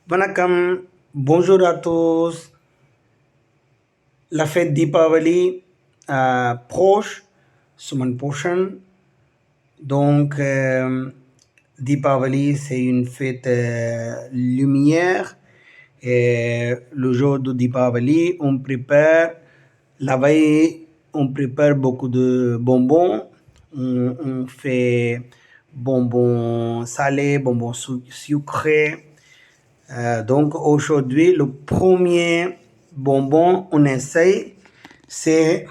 Vanakkam, bonjour à tous. La fête Deepavali proche, semaine prochaine. Donc, Deepavali, c'est une fête lumière. Et le jour de Deepavali, on prépare, la veille, on prépare beaucoup de bonbons. On fait bonbons salés, bonbons sucrés. Donc aujourd'hui, le premier bonbon on essaye, c'est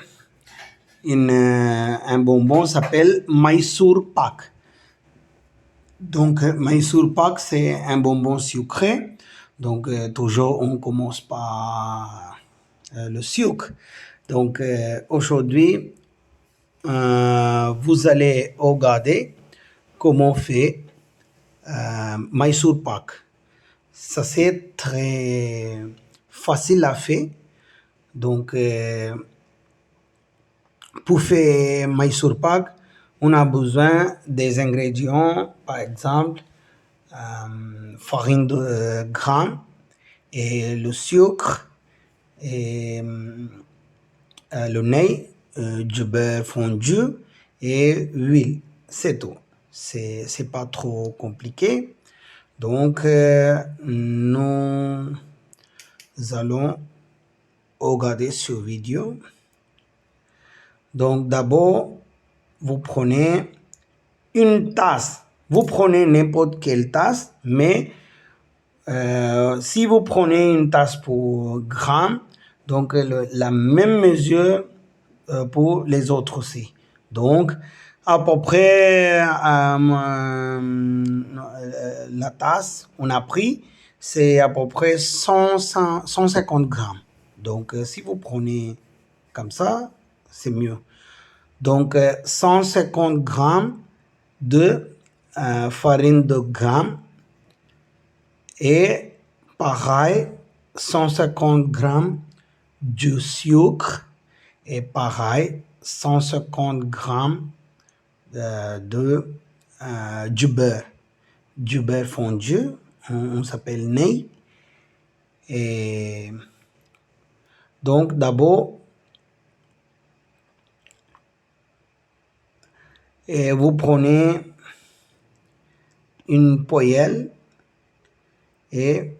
un bonbon s'appelle Mysore Pak. Donc Mysore Pak, c'est un bonbon sucré. Donc toujours on commence par le sucre. Donc aujourd'hui, vous allez regarder comment on fait Mysore Pak. Ça, c'est très facile à faire. Donc, pour faire Mysore Pak, on a besoin des ingrédients, par exemple, farine de grains et le sucre et le lait, du beurre fondu et huile. C'est tout. C'est pas trop compliqué. Donc, nous allons regarder cette vidéo. Donc, d'abord, vous prenez une tasse. Vous prenez n'importe quelle tasse, mais si vous prenez une tasse pour grammes, donc la même mesure pour les autres aussi. Donc, à peu près la tasse on a pris, c'est à peu près 150 grammes. Donc, si vous prenez comme ça, c'est mieux. Donc, 150 grammes de farine de grains et pareil, 150 grammes de sucre et pareil, 150 grammes du beurre fondu, on s'appelle ney. Et donc d'abord, vous prenez une poêle et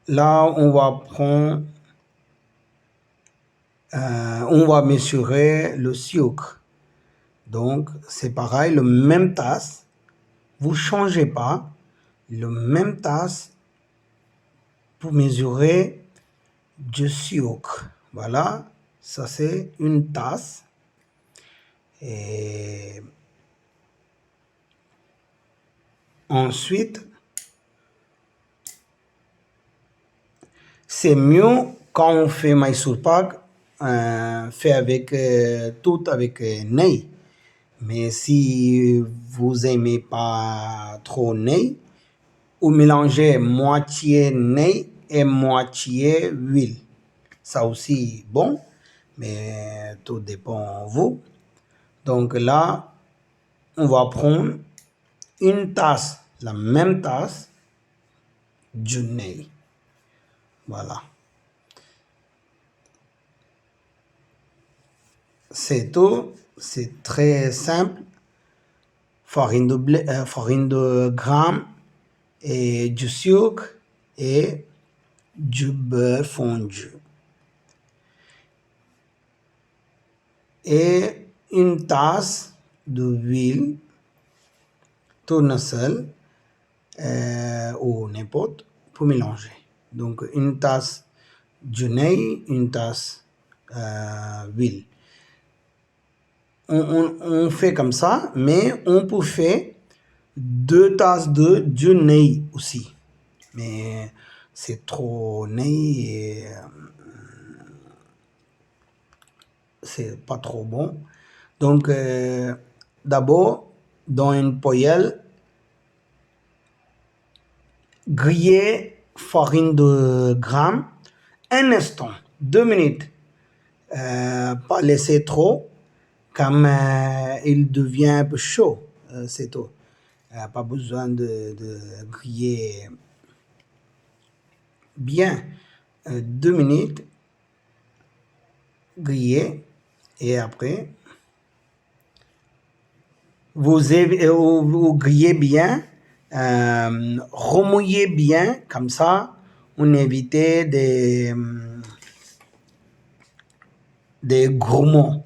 là on va prendre, on va mesurer le sucre. Donc c'est pareil, le même tasse, vous changez pas, le même tasse pour mesurer du sucre. Voilà, ça c'est une tasse. Et ensuite, c'est mieux quand on fait Mysore Pak, fait avec tout avec nez. Mais si vous aimez pas trop nez, vous mélangez moitié nez et moitié huile. Ça aussi bon, mais tout dépend de vous. Donc là, on va prendre une tasse, la même tasse du nez. Voilà. C'est tout. C'est très simple. Farine de grains et du sucre et du beurre fondu. Et une tasse d'huile tournesol ou n'importe pour mélanger. Donc une tasse de nez, une tasse d'huile. On fait comme ça, mais on peut faire 2 tasses de nez aussi. Mais c'est trop nez et c'est pas trop bon. Donc, d'abord, dans une poêle, griller farine de grains un instant, 2 minutes. Pas laisser trop, comme il devient un peu chaud, c'est tout. Pas besoin de griller bien. 2 minutes griller et après vous grillez bien, remouillez bien, comme ça on évite des grumeaux.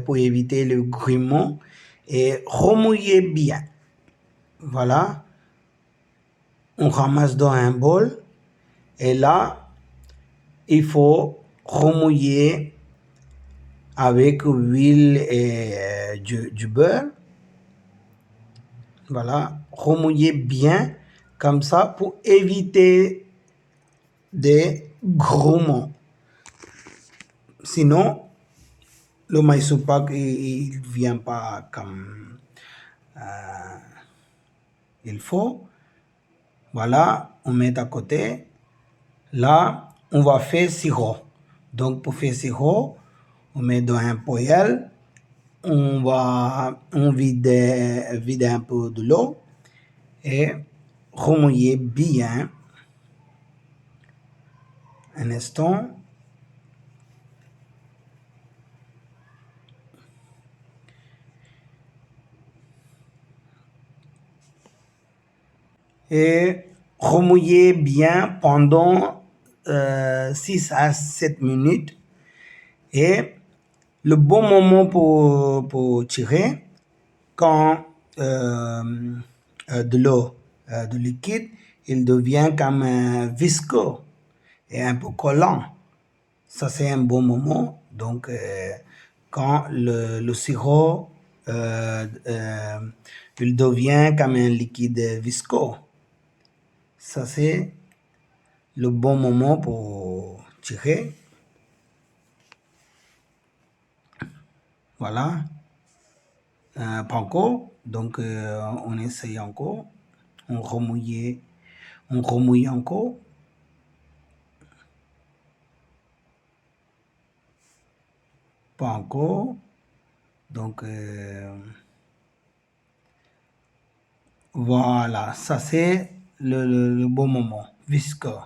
Pour éviter le grumeau et remouillez bien. Voilà, on ramasse dans un bol et là, il faut remouiller avec l'huile et du beurre. Voilà, remouiller bien comme ça pour éviter des grumeaux. Sinon, le Mysore pak, il vient pas comme il faut. Voilà, on met à côté. Là, on va faire sirop. Donc, pour faire sirop, on met dans un poêle. On vide un peu de l'eau et remouiller bien. Un instant. Et remouiller bien pendant 6 à 7 minutes. Et le bon moment pour tirer, quand de l'eau, de liquide, il devient comme visqueux et un peu collant. Ça, c'est un bon moment. Donc, quand le sirop, il devient comme un liquide visqueux. Ça, c'est le bon moment pour tirer. Voilà. Pas encore. Donc, on essaye encore. On remouille encore. Pas encore. Donc, voilà. Ça, c'est le bon moment. Visqueux.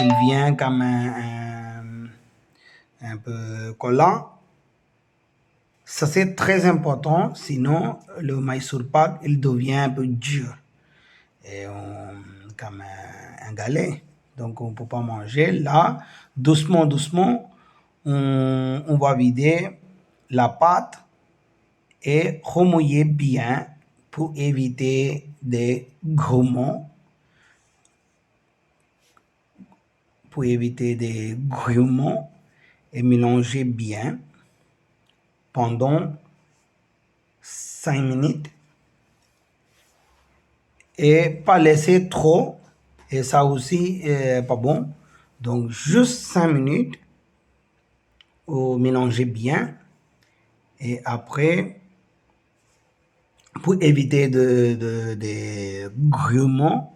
Il vient comme un peu collant. Ça, c'est très important. Sinon, le Mysore pak, il devient un peu dur. Et comme un galet. Donc, on ne peut pas manger. Là, doucement, doucement, on va vider la pâte et remouiller bien pour éviter des grumeaux. Pour éviter des grumeaux et mélanger bien pendant 5 minutes. Et pas laisser trop. Et ça aussi, pas bon. Donc, juste 5 minutes. Mélanger bien. Et après, pour éviter des grumeaux.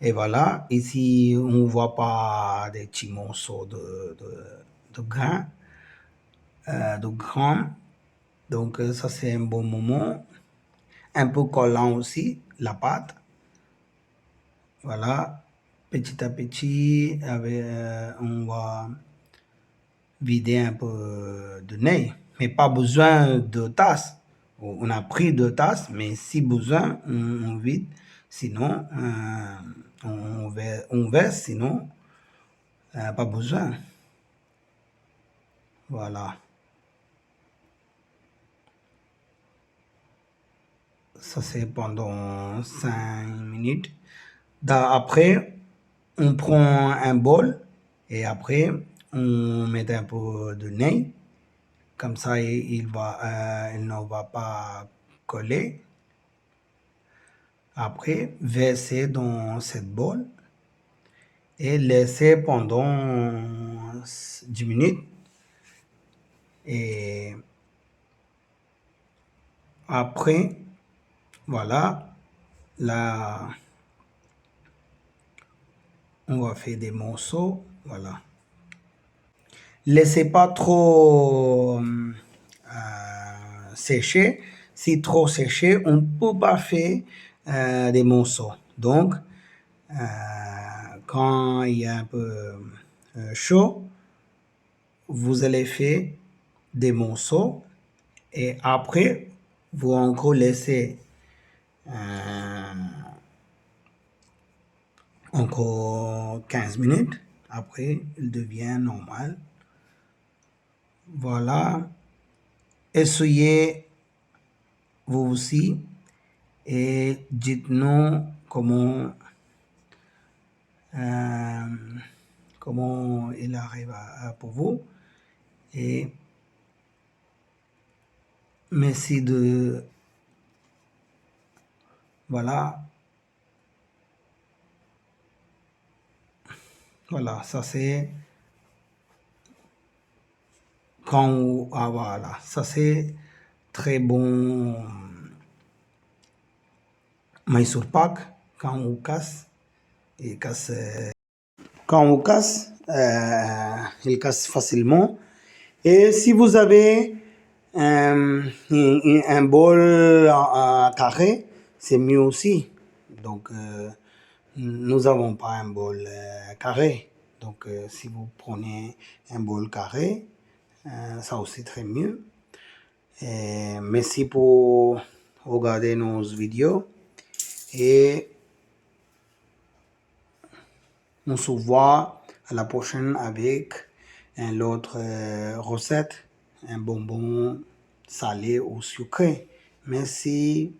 Et voilà, ici, on ne voit pas des petits morceaux de grains, de grains. Donc, ça, c'est un bon moment. Un peu collant aussi, la pâte. Voilà, petit à petit, on va vider un peu de nez. Mais pas besoin de tasse. On a pris 2 tasses, mais si besoin, on vide. Sinon, on verse, sinon, pas besoin. Voilà. Ça, c'est pendant 5 minutes. Après, on prend un bol et après, on met un peu de nez. Comme ça, il ne va pas coller. Après, verser dans cette bol et laisser pendant 10 minutes. Et après, voilà, là, on va faire des morceaux. Voilà. Laissez pas trop séché. Si trop séché, on ne peut pas faire des morceaux. Donc, quand il y a un peu chaud, vous allez faire des morceaux et après, vous encore laissez encore 15 minutes. Après, il devient normal. Voilà. Essayez vous aussi et dites-nous comment il arrive pour vous. Et merci de... Voilà. Voilà, ça c'est... Quand... Ah voilà, ça c'est très bon Mysore Pak. Quand on casse, il casse... Quand on casse, il casse facilement. Et si vous avez un bol carré, c'est mieux aussi. Donc, nous n'avons pas un bol carré. Donc, si vous prenez un bol carré, ça aussi très mieux. Et merci pour regarder nos vidéos. Et on se voit à la prochaine avec une autre recette, un bonbon salé ou sucré. Merci.